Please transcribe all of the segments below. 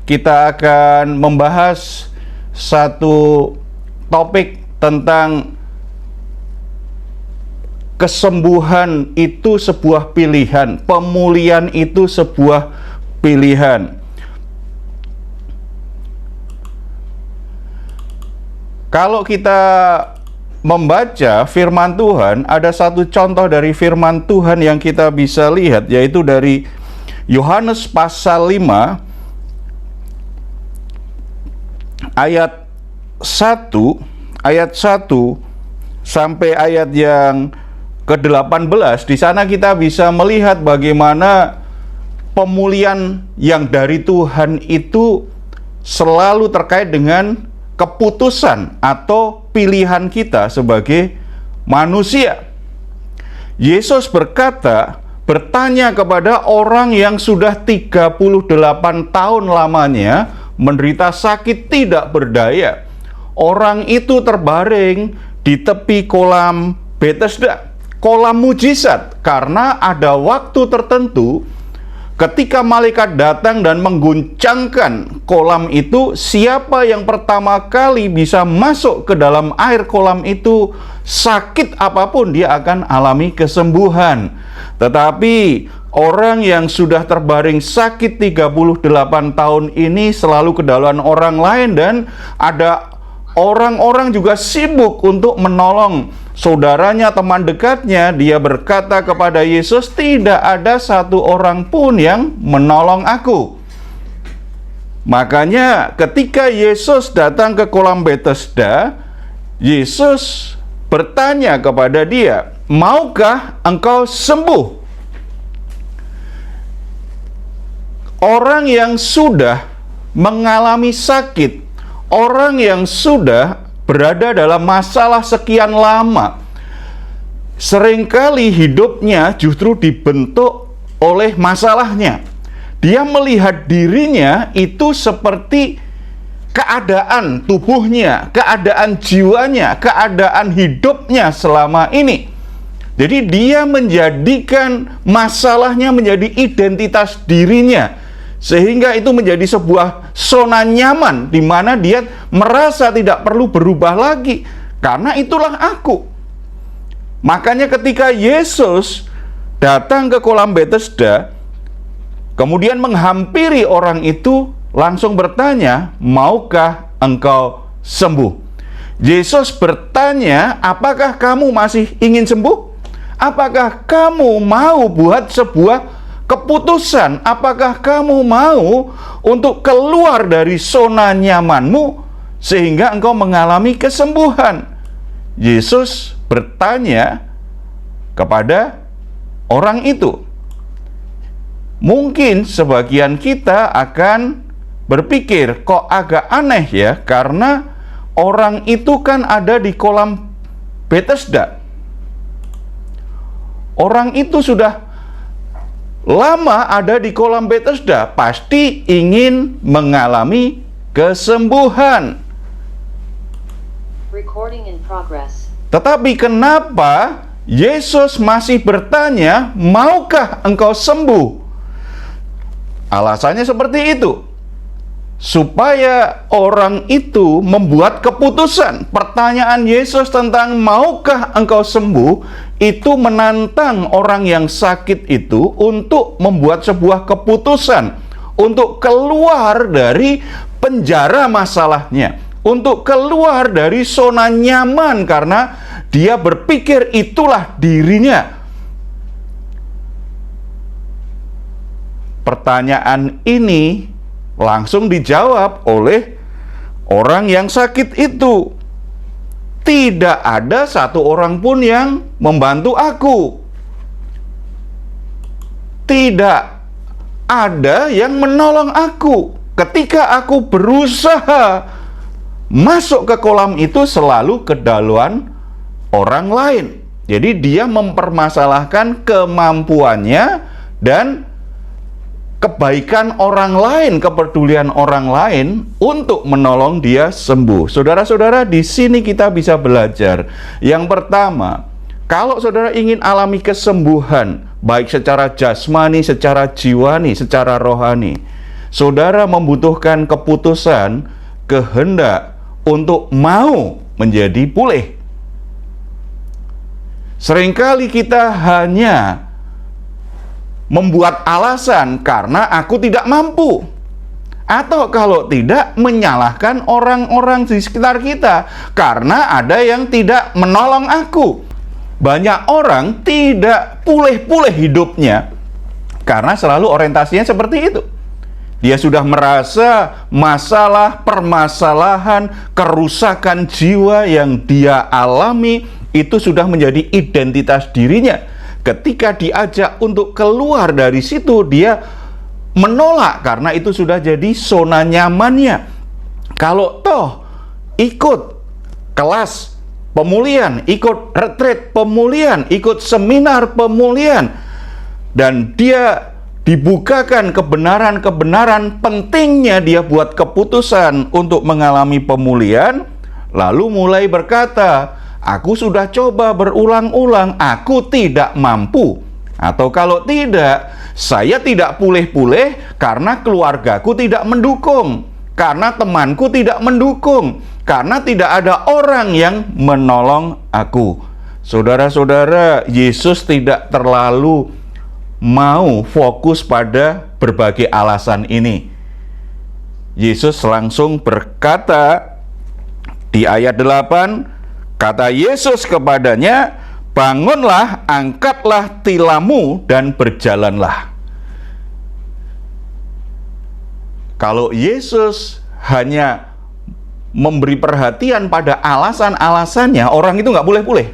kita akan membahas satu topik tentang kesembuhan itu sebuah pilihan, pemulihan itu sebuah pilihan. Kalau kita membaca firman Tuhan, ada satu contoh dari firman Tuhan yang kita bisa lihat, yaitu dari Yohanes pasal 5 ayat 1 sampai ayat yang ke-18. Di sana kita bisa melihat bagaimana pemulihan yang dari Tuhan itu selalu terkait dengan keputusan atau pilihan kita sebagai manusia. Yesus bertanya kepada orang yang sudah 38 tahun lamanya menderita sakit tidak berdaya. Orang itu terbaring di tepi kolam Bethesda, kolam mujizat, karena ada waktu tertentu ketika malaikat datang dan mengguncangkan kolam itu, siapa yang pertama kali bisa masuk ke dalam air kolam itu, sakit apapun dia akan alami kesembuhan. Tetapi orang yang sudah terbaring sakit 38 tahun ini selalu kedaluan orang lain, dan ada orang-orang juga sibuk untuk menolong saudaranya, teman dekatnya. Dia berkata kepada Yesus, "Tidak ada satu orang pun yang menolong aku." Makanya ketika Yesus datang ke kolam Bethesda, Yesus bertanya kepada dia, "Maukah engkau sembuh?" Orang yang sudah mengalami sakit, orang yang sudah berada dalam masalah sekian lama, seringkali hidupnya justru dibentuk oleh masalahnya. Dia melihat dirinya itu seperti keadaan tubuhnya, keadaan jiwanya, keadaan hidupnya selama ini. Jadi dia menjadikan masalahnya menjadi identitas dirinya, sehingga itu menjadi sebuah zona nyaman di mana dia merasa tidak perlu berubah lagi, karena itulah aku. Makanya ketika Yesus datang ke kolam Bethesda, kemudian menghampiri orang itu, langsung bertanya, "Maukah engkau sembuh?" Yesus bertanya, "Apakah kamu masih ingin sembuh? Apakah kamu mau buat sebuah keputusan? Apakah kamu mau untuk keluar dari zona nyamanmu sehingga engkau mengalami kesembuhan?" Yesus bertanya kepada orang itu. Mungkin sebagian kita akan berpikir, kok agak aneh ya, karena orang itu kan ada di kolam Bethesda. Orang itu sudah lama ada di kolam Bethesda, pasti ingin mengalami kesembuhan. Recording in progress. Tetapi kenapa Yesus masih bertanya, "Maukah engkau sembuh?" Alasannya seperti itu, supaya orang itu membuat keputusan. Pertanyaan Yesus tentang "Maukah engkau sembuh?" itu menantang orang yang sakit itu untuk membuat sebuah keputusan, untuk keluar dari penjara masalahnya, untuk keluar dari zona nyaman, karena dia berpikir itulah dirinya. Pertanyaan ini langsung dijawab oleh orang yang sakit itu. "Tidak ada satu orang pun yang membantu aku. Tidak ada yang menolong aku. Ketika aku berusaha masuk ke kolam itu, selalu kedaluan orang lain." Jadi dia mempermasalahkan kemampuannya dan kebaikan orang lain, kepedulian orang lain untuk menolong dia sembuh. Saudara-saudara, di sini kita bisa belajar. Yang pertama, kalau saudara ingin alami kesembuhan, baik secara jasmani, secara jiwani, secara rohani, saudara membutuhkan keputusan, kehendak untuk mau menjadi pulih. Seringkali kita hanya membuat alasan karena aku tidak mampu. Atau kalau tidak, menyalahkan orang-orang di sekitar kita karena ada yang tidak menolong aku. Banyak orang tidak pulih-pulih hidupnya karena selalu orientasinya seperti itu. Dia sudah merasa masalah, permasalahan, kerusakan jiwa yang dia alami itu sudah menjadi identitas dirinya. Ketika diajak untuk keluar dari situ, dia menolak karena itu sudah jadi zona nyamannya. Kalau toh ikut kelas pemulihan, ikut retreat pemulihan, ikut seminar pemulihan, dan dia dibukakan kebenaran-kebenaran pentingnya dia buat keputusan untuk mengalami pemulihan, lalu mulai berkata, aku sudah coba berulang-ulang, aku tidak mampu. Atau kalau tidak, saya tidak pulih-pulih karena keluargaku tidak mendukung, karena temanku tidak mendukung, karena tidak ada orang yang menolong aku. Saudara-saudara, Yesus tidak terlalu mau fokus pada berbagai alasan ini. Yesus langsung berkata di ayat 8, kata Yesus kepadanya, bangunlah, angkatlah tilammu dan berjalanlah. Kalau Yesus hanya memberi perhatian pada alasan-alasannya, orang itu nggak boleh pulih.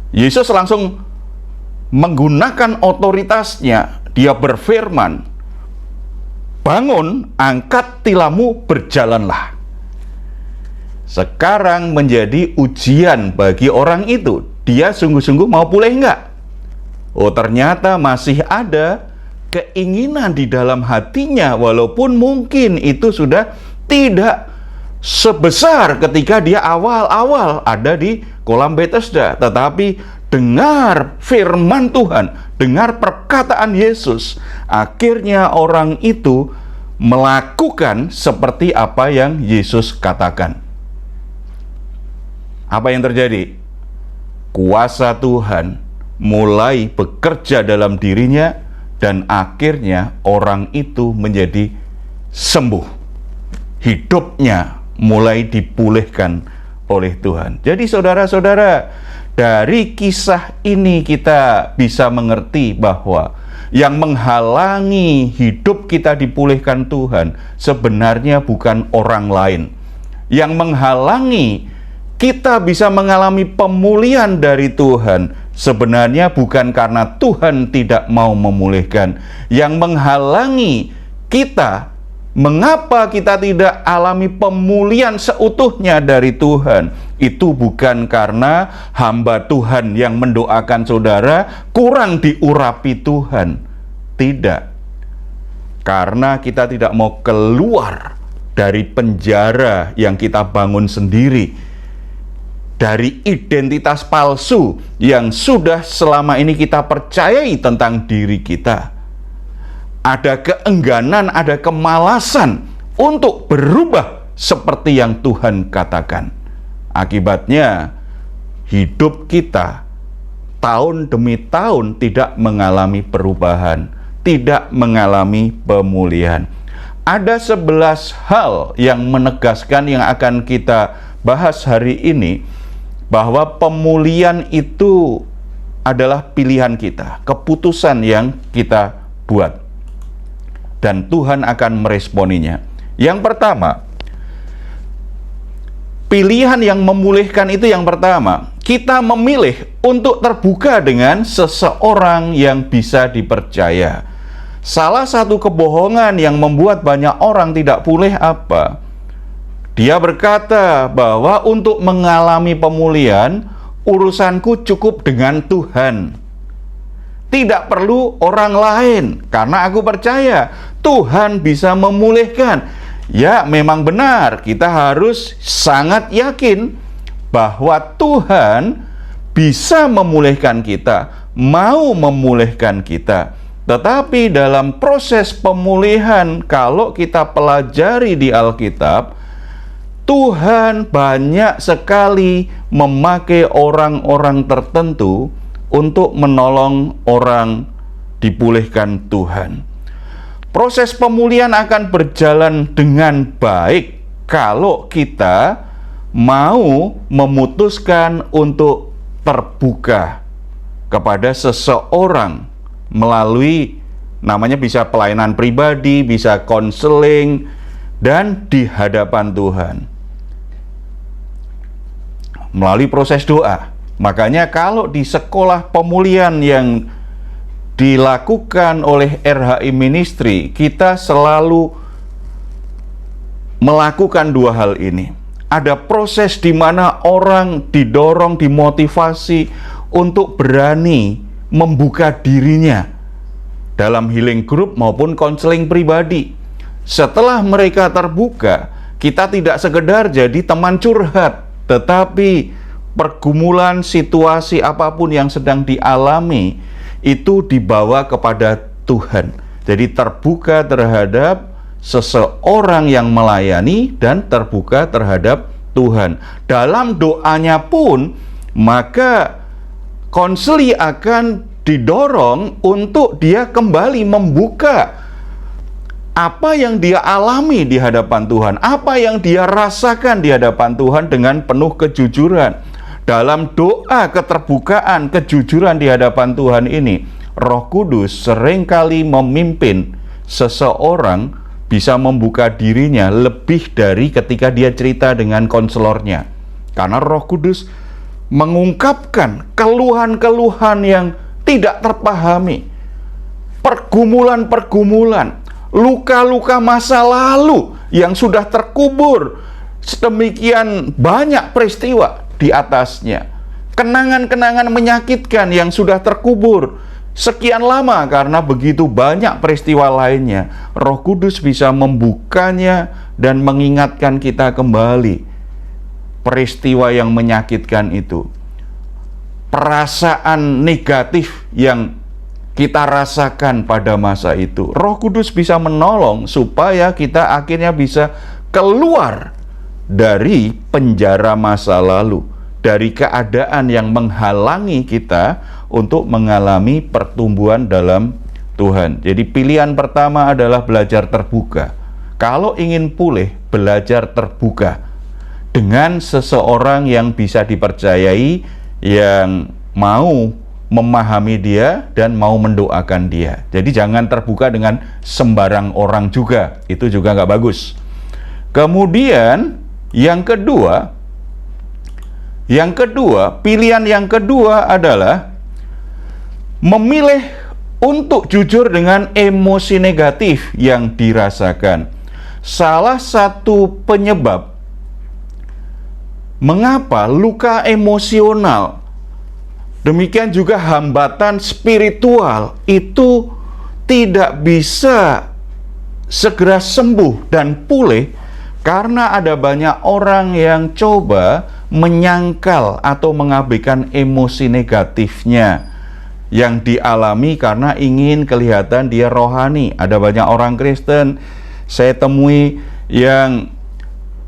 Yesus langsung menggunakan otoritasnya, dia berfirman, bangun, angkat tilammu, berjalanlah. Sekarang menjadi ujian bagi orang itu. Dia sungguh-sungguh mau pulih enggak? Oh, ternyata masih ada keinginan di dalam hatinya, walaupun mungkin itu sudah tidak sebesar ketika dia awal-awal ada di kolam Bethesda. Tetapi dengar firman Tuhan, dengar perkataan Yesus, akhirnya orang itu melakukan seperti apa yang Yesus katakan. Apa yang terjadi? Kuasa Tuhan mulai bekerja dalam dirinya dan akhirnya orang itu menjadi sembuh. Hidupnya mulai dipulihkan oleh Tuhan. Jadi saudara-saudara, dari kisah ini kita bisa mengerti bahwa yang menghalangi hidup kita dipulihkan Tuhan sebenarnya bukan orang lain. Yang menghalangi kita bisa mengalami pemulihan dari Tuhan sebenarnya bukan karena Tuhan tidak mau memulihkan. Yang menghalangi kita, mengapa kita tidak alami pemulihan seutuhnya dari Tuhan, itu bukan karena hamba Tuhan yang mendoakan saudara kurang diurapi Tuhan. Tidak. Karena kita tidak mau keluar dari penjara yang kita bangun sendiri, dari identitas palsu yang sudah selama ini kita percayai tentang diri kita. Ada keengganan, ada kemalasan untuk berubah seperti yang Tuhan katakan. Akibatnya, hidup kita tahun demi tahun tidak mengalami perubahan, tidak mengalami pemulihan. Ada 11 hal yang menegaskan yang akan kita bahas hari ini, bahwa pemulihan itu adalah pilihan kita, keputusan yang kita buat, dan Tuhan akan meresponinya. Yang pertama, pilihan yang memulihkan itu yang pertama, kita memilih untuk terbuka dengan seseorang yang bisa dipercaya. Salah satu kebohongan yang membuat banyak orang tidak pulih apa? Dia berkata bahwa untuk mengalami pemulihan, urusanku cukup dengan Tuhan. Tidak perlu orang lain, karena aku percaya Tuhan bisa memulihkan. Ya, memang benar, kita harus sangat yakin bahwa Tuhan bisa memulihkan kita, mau memulihkan kita. Tetapi dalam proses pemulihan, kalau kita pelajari di Alkitab, Tuhan banyak sekali memakai orang-orang tertentu untuk menolong orang dipulihkan Tuhan. Proses pemulihan akan berjalan dengan baik kalau kita mau memutuskan untuk terbuka kepada seseorang melalui, namanya bisa pelayanan pribadi, bisa konseling, dan di hadapan Tuhan melalui proses doa. Makanya kalau di sekolah pemulihan yang dilakukan oleh RHI Ministry, kita selalu melakukan dua hal ini. Ada proses di mana orang didorong, dimotivasi untuk berani membuka dirinya dalam healing group maupun konseling pribadi. Setelah mereka terbuka, kita tidak sekedar jadi teman curhat, tetapi pergumulan situasi apapun yang sedang dialami itu dibawa kepada Tuhan. Jadi terbuka terhadap seseorang yang melayani dan terbuka terhadap Tuhan. Dalam doanya pun, maka konseli akan didorong untuk dia kembali membuka apa yang dia alami di hadapan Tuhan, apa yang dia rasakan di hadapan Tuhan dengan penuh kejujuran. Dalam doa keterbukaan, kejujuran di hadapan Tuhan ini, Roh Kudus seringkali memimpin seseorang bisa membuka dirinya lebih dari ketika dia cerita dengan konselornya. Karena Roh Kudus mengungkapkan keluhan-keluhan yang tidak terpahami, pergumulan-pergumulan, luka-luka masa lalu yang sudah terkubur sedemikian banyak peristiwa di atasnya, kenangan-kenangan menyakitkan yang sudah terkubur sekian lama karena begitu banyak peristiwa lainnya. Roh Kudus bisa membukanya dan mengingatkan kita kembali peristiwa yang menyakitkan itu, perasaan negatif yang kita rasakan pada masa itu. Roh Kudus bisa menolong supaya kita akhirnya bisa keluar dari penjara masa lalu, dari keadaan yang menghalangi kita untuk mengalami pertumbuhan dalam Tuhan. Jadi pilihan pertama adalah belajar terbuka. Kalau ingin pulih, belajar terbuka dengan seseorang yang bisa dipercayai, yang mau memahami dia dan mau mendoakan dia. Jadi jangan terbuka dengan sembarang orang juga, itu juga nggak bagus. Kemudian yang kedua, pilihan yang kedua adalah memilih untuk jujur dengan emosi negatif yang dirasakan. Salah satu penyebab mengapa luka emosional, demikian juga hambatan spiritual itu tidak bisa segera sembuh dan pulih, karena ada banyak orang yang coba menyangkal atau mengabaikan emosi negatifnya yang dialami karena ingin kelihatan dia rohani. Ada banyak orang Kristen saya temui yang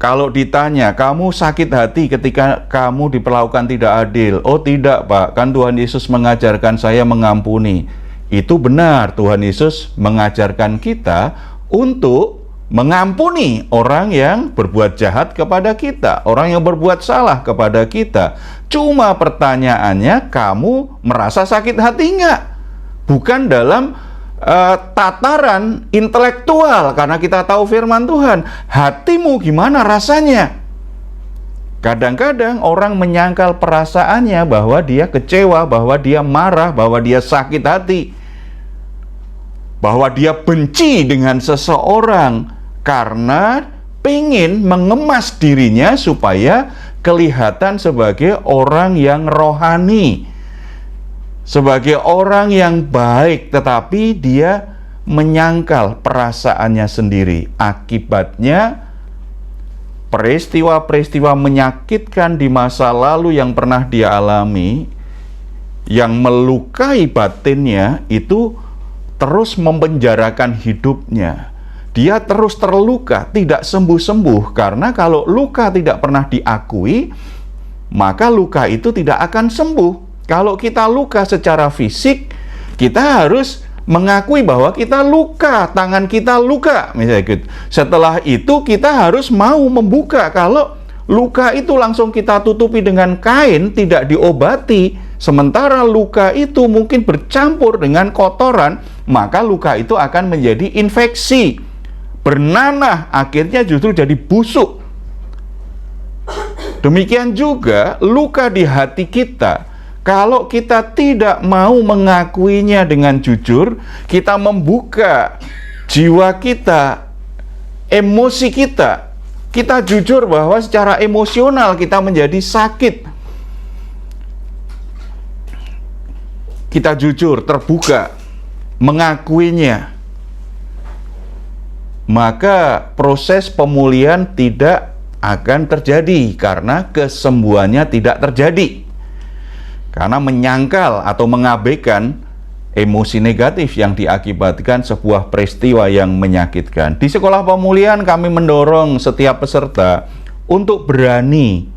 kalau ditanya, kamu sakit hati ketika kamu diperlakukan tidak adil? Oh tidak Pak, kan Tuhan Yesus mengajarkan saya mengampuni. Itu benar, Tuhan Yesus mengajarkan kita untuk mengampuni orang yang berbuat jahat kepada kita, orang yang berbuat salah kepada kita. Cuma pertanyaannya, kamu merasa sakit hati enggak? Bukan dalam tataran intelektual, karena kita tahu firman Tuhan. Hatimu gimana rasanya? Kadang-kadang orang menyangkal perasaannya bahwa dia kecewa, bahwa dia marah, bahwa dia sakit hati, bahwa dia benci dengan seseorang karena pengen mengemas dirinya supaya kelihatan sebagai orang yang rohani, sebagai orang yang baik, tetapi dia menyangkal perasaannya sendiri. Akibatnya peristiwa-peristiwa menyakitkan di masa lalu yang pernah dia alami, yang melukai batinnya, itu terus memenjarakan hidupnya. Dia terus terluka, tidak sembuh-sembuh, karena kalau luka tidak pernah diakui, maka luka itu tidak akan sembuh. Kalau kita luka secara fisik, kita harus mengakui bahwa kita luka, tangan kita luka, misalnya gitu. Setelah itu kita harus mau membuka. Kalau luka itu langsung kita tutupi dengan kain, tidak diobati, sementara luka itu mungkin bercampur dengan kotoran, maka luka itu akan menjadi infeksi, bernanah, akhirnya justru jadi busuk. Demikian juga luka di hati kita. Kalau kita tidak mau mengakuinya dengan jujur, kita membuka jiwa kita, emosi kita, kita jujur bahwa secara emosional kita menjadi sakit. Kita jujur, terbuka, mengakuinya. Maka proses pemulihan tidak akan terjadi karena kesembuhannya tidak terjadi. Karena menyangkal atau mengabaikan emosi negatif yang diakibatkan sebuah peristiwa yang menyakitkan. Di sekolah pemulihan kami mendorong setiap peserta untuk berani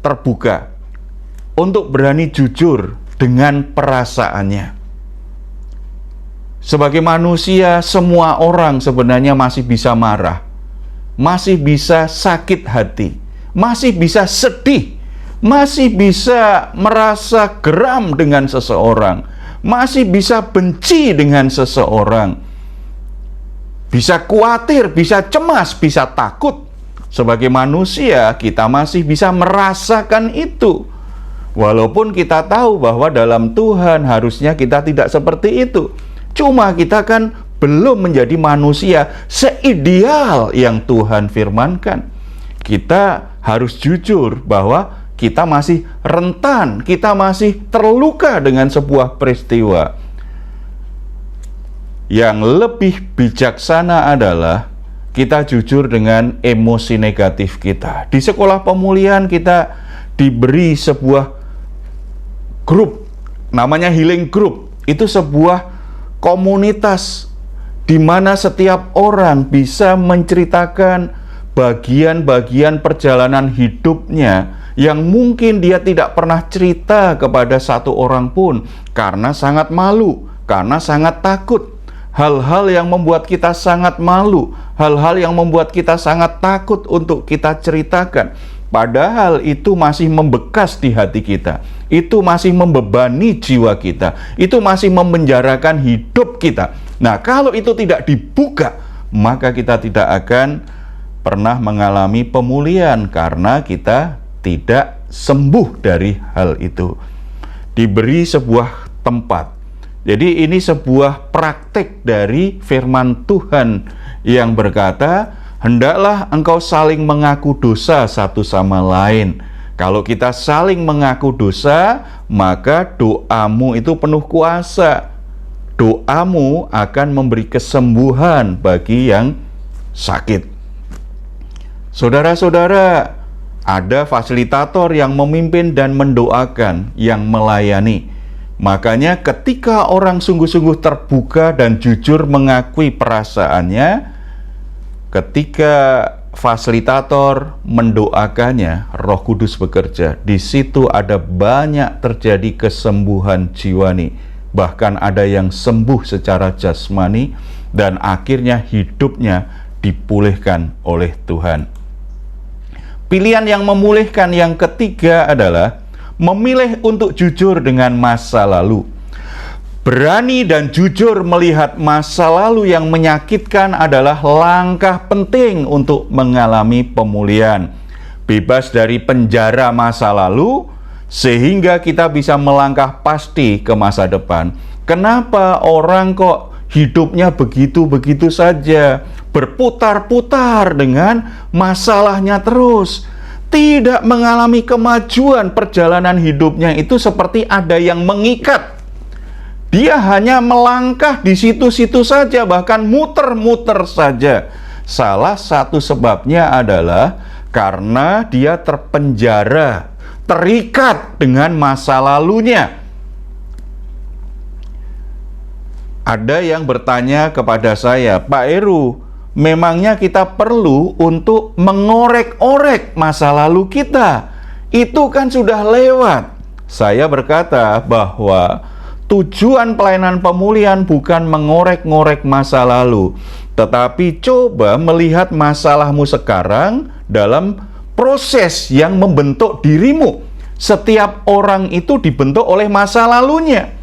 terbuka, untuk berani jujur dengan perasaannya. Sebagai manusia, semua orang sebenarnya masih bisa marah, masih bisa sakit hati, masih bisa sedih, masih bisa merasa geram dengan seseorang, masih bisa benci dengan seseorang, bisa khawatir, bisa cemas, bisa takut. Sebagai manusia, kita masih bisa merasakan itu. Walaupun kita tahu bahwa dalam Tuhan harusnya kita tidak seperti itu. Cuma kita kan belum menjadi manusia seideal yang Tuhan firmankan. Kita harus jujur bahwa kita masih rentan, kita masih terluka dengan sebuah peristiwa. Yang lebih bijaksana adalah kita jujur dengan emosi negatif kita. Di sekolah pemulihan kita diberi sebuah grup, namanya Healing Group. Itu sebuah komunitas di mana setiap orang bisa menceritakan bagian-bagian perjalanan hidupnya yang mungkin dia tidak pernah cerita kepada satu orang pun karena sangat malu, karena sangat takut. Hal-hal yang membuat kita sangat malu, hal-hal yang membuat kita sangat takut untuk kita ceritakan. Padahal itu masih membekas di hati kita, itu masih membebani jiwa kita, itu masih memenjarakan hidup kita. Nah, kalau itu tidak dibuka, maka kita tidak akan pernah mengalami pemulihan karena kita tidak sembuh dari hal itu. Diberi sebuah tempat. Jadi ini sebuah praktek dari firman Tuhan yang berkata, hendaklah engkau saling mengaku dosa satu sama lain. Kalau kita saling mengaku dosa, maka doamu itu penuh kuasa. Doamu akan memberi kesembuhan bagi yang sakit. Saudara-saudara, ada fasilitator yang memimpin dan mendoakan, yang melayani. Makanya ketika orang sungguh-sungguh terbuka dan jujur mengakui perasaannya, ketika fasilitator mendoakannya, Roh Kudus bekerja. Di situ ada banyak terjadi kesembuhan jiwani. Bahkan ada yang sembuh secara jasmani dan akhirnya hidupnya dipulihkan oleh Tuhan. Pilihan yang memulihkan yang ketiga adalah memilih untuk jujur dengan masa lalu. Berani dan jujur melihat masa lalu yang menyakitkan adalah langkah penting untuk mengalami pemulihan. Bebas dari penjara masa lalu, sehingga kita bisa melangkah pasti ke masa depan. Kenapa orang kok hidupnya begitu-begitu saja, berputar-putar dengan masalahnya terus, tidak mengalami kemajuan? Perjalanan hidupnya itu seperti ada yang mengikat. Dia hanya melangkah di situ-situ saja, bahkan muter-muter saja. Salah satu sebabnya adalah karena dia terpenjara, terikat dengan masa lalunya. Ada yang bertanya kepada saya, Pak Heru, memangnya kita perlu untuk mengorek-orek masa lalu kita? Itu kan sudah lewat. Saya berkata bahwa tujuan pelayanan pemulihan bukan mengorek-ngorek masa lalu, tetapi coba melihat masalahmu sekarang dalam proses yang membentuk dirimu. Setiap orang itu dibentuk oleh masa lalunya.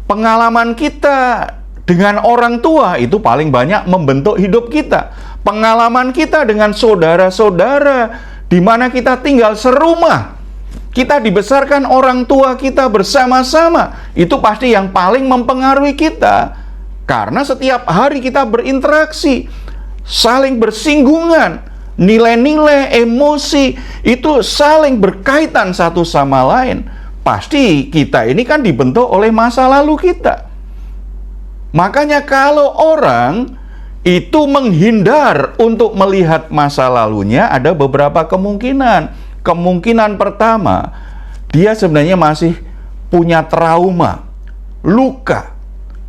Pengalaman kita dengan orang tua itu paling banyak membentuk hidup kita. Pengalaman kita dengan saudara-saudara di mana kita tinggal serumah, kita dibesarkan orang tua kita bersama-sama, itu pasti yang paling mempengaruhi kita. Karena setiap hari kita berinteraksi, saling bersinggungan, nilai-nilai, emosi itu saling berkaitan satu sama lain. Pasti kita ini kan dibentuk oleh masa lalu kita. Makanya kalau orang itu menghindar untuk melihat masa lalunya, ada beberapa kemungkinan. Kemungkinan pertama, dia sebenarnya masih punya trauma, luka.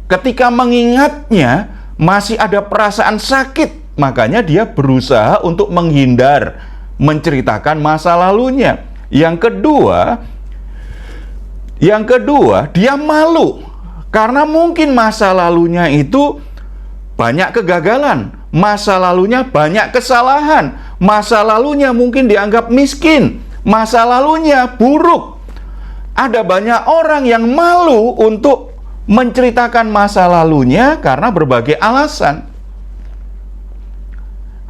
Ketika mengingatnya, masih ada perasaan sakit. Makanya dia berusaha untuk menghindar, menceritakan masa lalunya. Yang kedua, dia malu. Karena mungkin masa lalunya itu banyak kegagalan. Masa lalunya banyak kesalahan. Masa lalunya mungkin dianggap miskin. Masa lalunya buruk. Ada banyak orang yang malu untuk menceritakan masa lalunya karena berbagai alasan.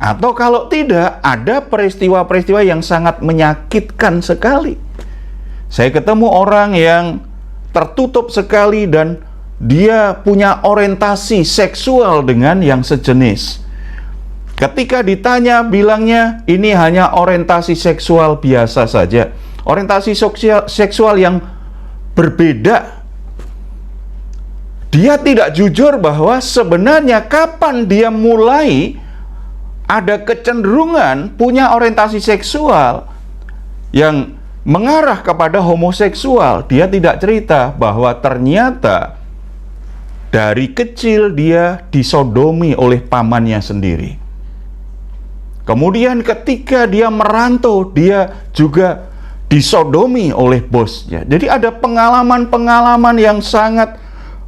Atau kalau tidak, ada peristiwa-peristiwa yang sangat menyakitkan sekali. Saya ketemu orang yang tertutup sekali dan dia punya orientasi seksual dengan yang sejenis. Ketika ditanya, bilangnya ini hanya orientasi seksual biasa saja. Orientasi seksual yang berbeda. Dia tidak jujur bahwa sebenarnya kapan dia mulai ada kecenderungan punya orientasi seksual yang mengarah kepada homoseksual. Dia tidak cerita bahwa ternyata dari kecil dia disodomi oleh pamannya sendiri. Kemudian ketika dia merantau, dia juga disodomi oleh bosnya. Jadi ada pengalaman-pengalaman yang sangat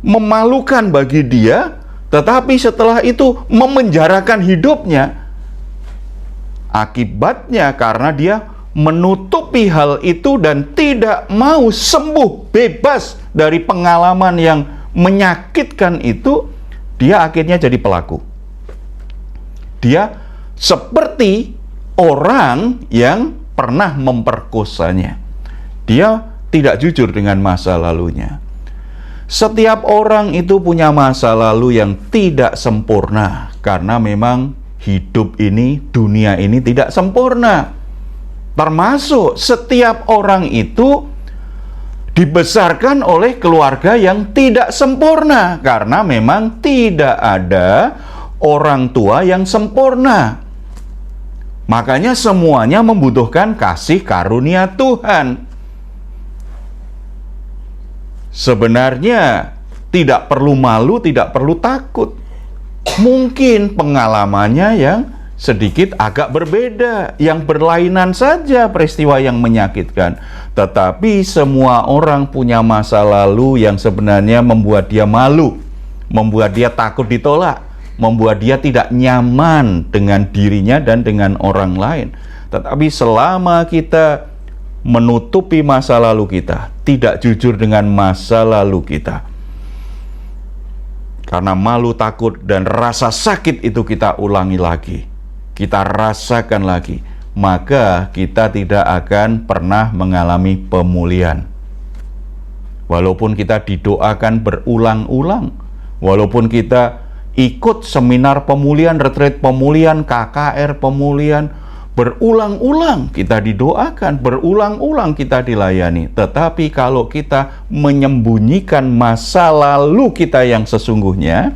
memalukan bagi dia, tetapi setelah itu memenjarakan hidupnya. Akibatnya karena dia menutupi hal itu dan tidak mau sembuh bebas dari pengalaman yang menyakitkan itu, dia akhirnya jadi pelaku. Dia seperti orang yang pernah memperkosanya. Dia tidak jujur dengan masa lalunya. Setiap orang itu punya masa lalu yang tidak sempurna, karena memang hidup ini, dunia ini tidak sempurna. Termasuk setiap orang itu dibesarkan oleh keluarga yang tidak sempurna, karena memang tidak ada orang tua yang sempurna. Makanya semuanya membutuhkan kasih karunia Tuhan. Sebenarnya tidak perlu malu, tidak perlu takut. Mungkin pengalamannya yang sedikit agak berbeda, yang berlainan saja peristiwa yang menyakitkan. Tetapi semua orang punya masa lalu yang sebenarnya membuat dia malu, membuat dia takut ditolak, membuat dia tidak nyaman dengan dirinya dan dengan orang lain. Tetapi selama kita menutupi masa lalu kita, tidak jujur dengan masa lalu kita, karena malu, takut, dan rasa sakit itu kita ulangi lagi, kita rasakan lagi, maka kita tidak akan pernah mengalami pemulihan. Walaupun kita didoakan berulang-ulang, walaupun kita ikut seminar pemulihan, retreat pemulihan, KKR pemulihan, berulang-ulang kita didoakan, berulang-ulang kita dilayani. Tetapi kalau kita menyembunyikan masa lalu kita yang sesungguhnya,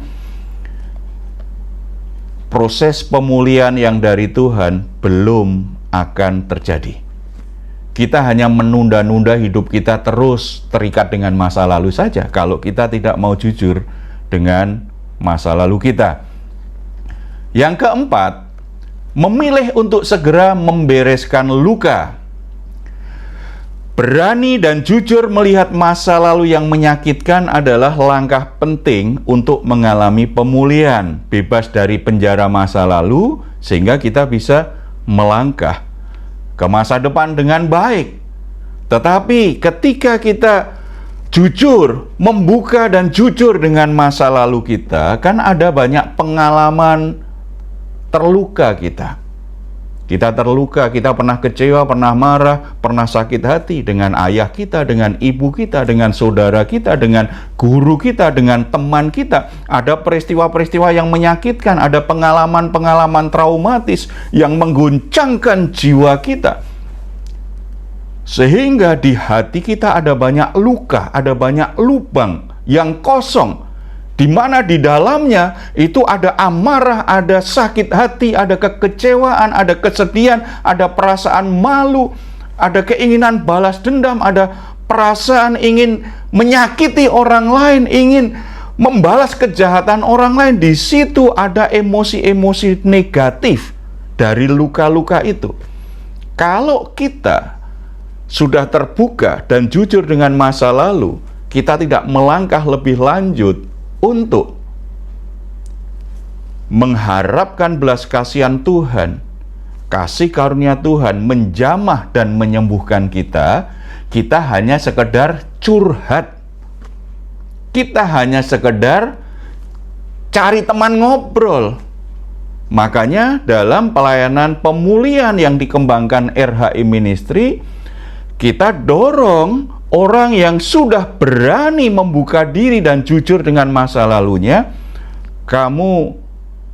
proses pemulihan yang dari Tuhan belum akan terjadi. Kita hanya menunda-nunda hidup kita terus terikat dengan masa lalu saja. Kalau kita tidak mau jujur dengan masa lalu kita. Yang keempat, memilih untuk segera membereskan luka. Berani dan jujur melihat masa lalu yang menyakitkan adalah langkah penting untuk mengalami pemulihan, bebas dari penjara masa lalu, sehingga kita bisa melangkah ke masa depan dengan baik. Tetapi ketika kita jujur, membuka dan jujur dengan masa lalu kita, kan ada banyak pengalaman terluka kita. Kita terluka, kita pernah kecewa, pernah marah, pernah sakit hati dengan ayah kita, dengan ibu kita, dengan saudara kita, dengan guru kita, dengan teman kita. Ada peristiwa-peristiwa yang menyakitkan, ada pengalaman-pengalaman traumatis yang mengguncangkan jiwa kita. Sehingga di hati kita ada banyak luka, ada banyak lubang yang kosong, di mana di dalamnya itu ada amarah, ada sakit hati, ada kekecewaan, ada kesedihan, ada perasaan malu, ada keinginan balas dendam, ada perasaan ingin menyakiti orang lain, ingin membalas kejahatan orang lain. Di situ ada emosi-emosi negatif dari luka-luka itu. Kalau kita sudah terbuka dan jujur dengan masa lalu, kita tidak melangkah lebih lanjut untuk mengharapkan belas kasihan Tuhan, kasih karunia Tuhan menjamah dan menyembuhkan kita. Kita hanya sekedar curhat, kita hanya sekedar cari teman ngobrol. Makanya dalam pelayanan pemulihan yang dikembangkan RHI Ministry, kita dorong orang yang sudah berani membuka diri dan jujur dengan masa lalunya. Kamu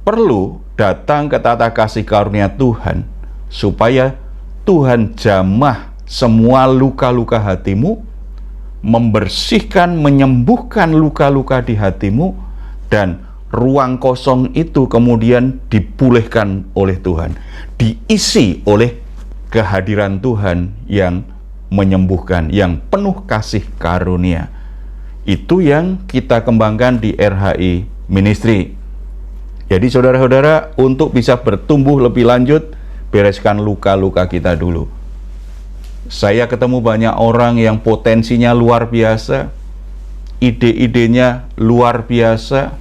perlu datang ke tata kasih karunia Tuhan, supaya Tuhan jamah semua luka-luka hatimu, membersihkan, menyembuhkan luka-luka di hatimu, dan ruang kosong itu kemudian dipulihkan oleh Tuhan, diisi oleh kehadiran Tuhan yang menyembuhkan, yang penuh kasih karunia. Itu yang kita kembangkan di RHI Ministry. Jadi saudara-saudara, untuk bisa bertumbuh lebih lanjut, bereskan luka-luka kita dulu. Saya ketemu banyak orang yang potensinya luar biasa, ide-idenya luar biasa,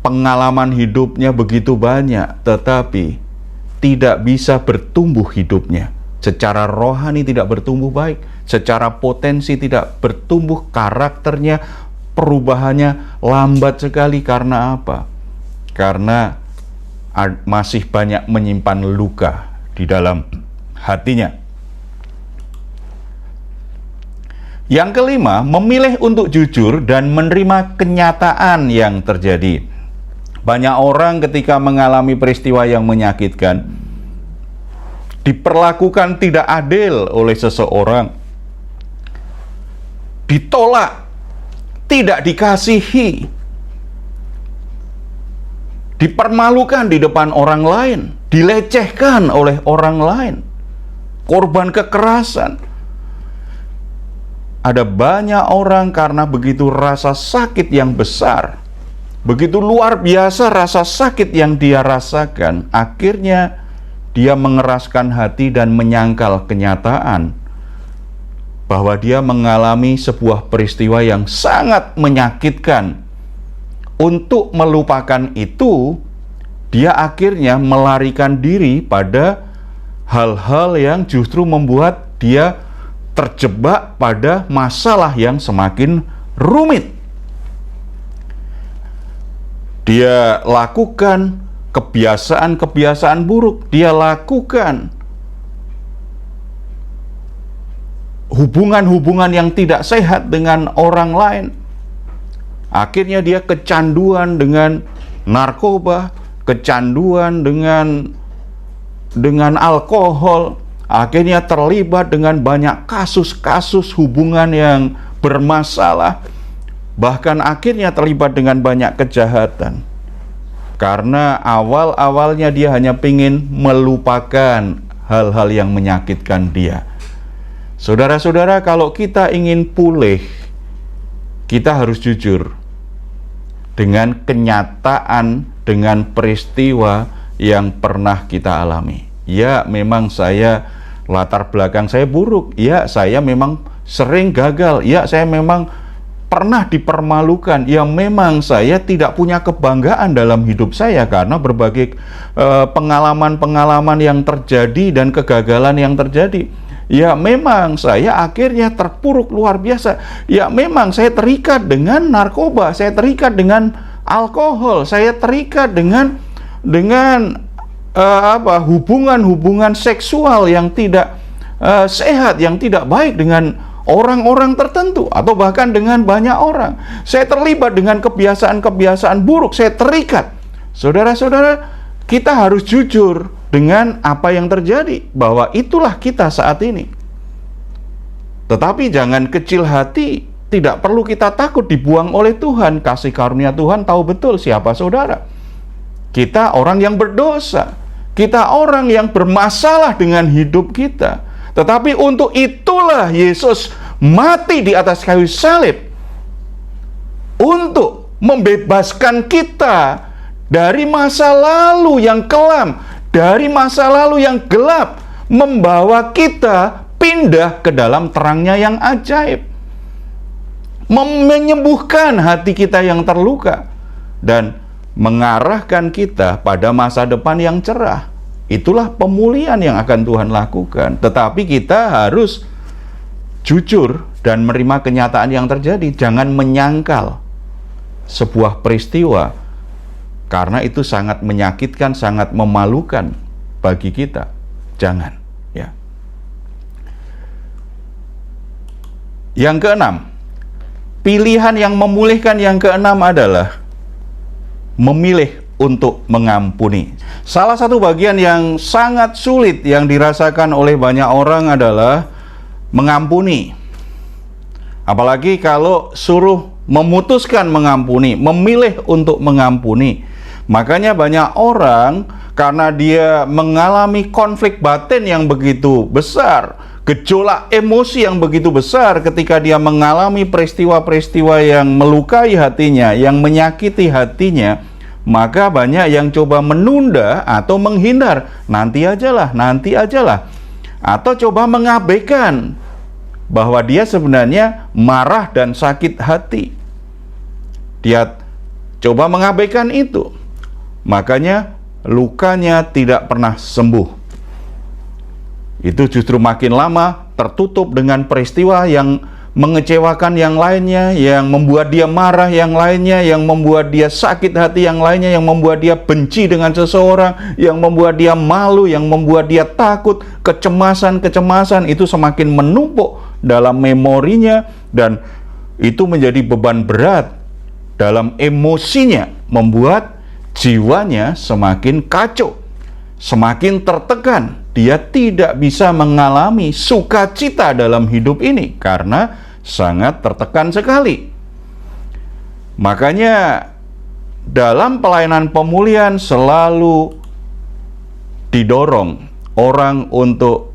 pengalaman hidupnya begitu banyak, tetapi tidak bisa bertumbuh hidupnya. Secara rohani tidak bertumbuh baik, secara potensi tidak bertumbuh, karakternya, perubahannya lambat sekali. Karena apa? Karena masih banyak menyimpan luka di dalam hatinya. Yang kelima, memilih untuk jujur dan menerima kenyataan yang terjadi. Banyak orang ketika mengalami peristiwa yang menyakitkan, diperlakukan tidak adil oleh seseorang, ditolak, tidak dikasihi, dipermalukan di depan orang lain, dilecehkan oleh orang lain, korban kekerasan. Ada banyak orang karena begitu rasa sakit yang besar, begitu luar biasa rasa sakit yang dia rasakan, akhirnya dia mengeraskan hati dan menyangkal kenyataan bahwa dia mengalami sebuah peristiwa yang sangat menyakitkan. Untuk melupakan itu, dia akhirnya melarikan diri pada hal-hal yang justru membuat dia terjebak pada masalah yang semakin rumit. Dia lakukan kebiasaan-kebiasaan buruk, dia lakukan hubungan-hubungan yang tidak sehat dengan orang lain. Akhirnya dia kecanduan dengan narkoba, kecanduan dengan alkohol, akhirnya terlibat dengan banyak kasus-kasus hubungan yang bermasalah, bahkan akhirnya terlibat dengan banyak kejahatan. Karena awal-awalnya dia hanya ingin melupakan hal-hal yang menyakitkan dia. Saudara-saudara, kalau kita ingin pulih, kita harus jujur. dengan kenyataan, dengan peristiwa yang pernah kita alami. Ya, memang saya latar belakang saya buruk. Ya, saya memang sering gagal. Ya, saya memang pernah dipermalukan. Ya, memang saya tidak punya kebanggaan dalam hidup saya karena berbagai pengalaman-pengalaman yang terjadi dan kegagalan yang terjadi. Ya, memang saya akhirnya terpuruk luar biasa. Ya, memang saya terikat dengan narkoba, saya terikat dengan alkohol, saya terikat dengan hubungan-hubungan seksual yang tidak sehat, yang tidak baik dengan orang-orang tertentu atau bahkan dengan banyak orang. Saya terlibat dengan kebiasaan-kebiasaan buruk, saya terikat. Saudara-saudara, kita harus jujur dengan apa yang terjadi, bahwa itulah kita saat ini. Tetapi jangan kecil hati, tidak perlu kita takut dibuang oleh Tuhan. Kasih karunia Tuhan tahu betul siapa saudara. Kita orang yang berdosa, kita orang yang bermasalah dengan hidup kita. Tetapi untuk itulah Yesus mati di atas kayu salib, untuk membebaskan kita dari masa lalu yang kelam, dari masa lalu yang gelap, membawa kita pindah ke dalam terangnya yang ajaib, menyembuhkan hati kita yang terluka, dan mengarahkan kita pada masa depan yang cerah. Itulah pemulihan yang akan Tuhan lakukan. Tetapi kita harus jujur dan menerima kenyataan yang terjadi. Jangan menyangkal sebuah peristiwa, karena itu sangat menyakitkan, sangat memalukan bagi kita. Jangan, ya. Yang keenam, pilihan yang memulihkan yang keenam adalah memilih untuk mengampuni. Salah satu bagian yang sangat sulit yang dirasakan oleh banyak orang adalah mengampuni. Apalagi kalau suruh memutuskan mengampuni, memilih untuk mengampuni. Makanya banyak orang, karena dia mengalami konflik batin yang begitu besar, gejolak emosi yang begitu besar ketika dia mengalami peristiwa-peristiwa yang melukai hatinya, yang menyakiti hatinya, maka banyak yang coba menunda atau menghindar. Nanti ajalah, atau coba mengabaikan bahwa dia sebenarnya marah dan sakit hati. Dia coba mengabaikan itu. Makanya lukanya tidak pernah sembuh. Itu justru makin lama tertutup dengan peristiwa yang mengecewakan yang lainnya, yang membuat dia marah yang lainnya, yang membuat dia sakit hati yang lainnya, yang membuat dia benci dengan seseorang, yang membuat dia malu, yang membuat dia takut. Kecemasan itu semakin menumpuk dalam memorinya, dan itu menjadi beban berat dalam emosinya, membuat jiwanya semakin kacau, semakin tertekan. Dia tidak bisa mengalami sukacita dalam hidup ini karena sangat tertekan sekali. Makanya dalam pelayanan pemulihan selalu didorong orang untuk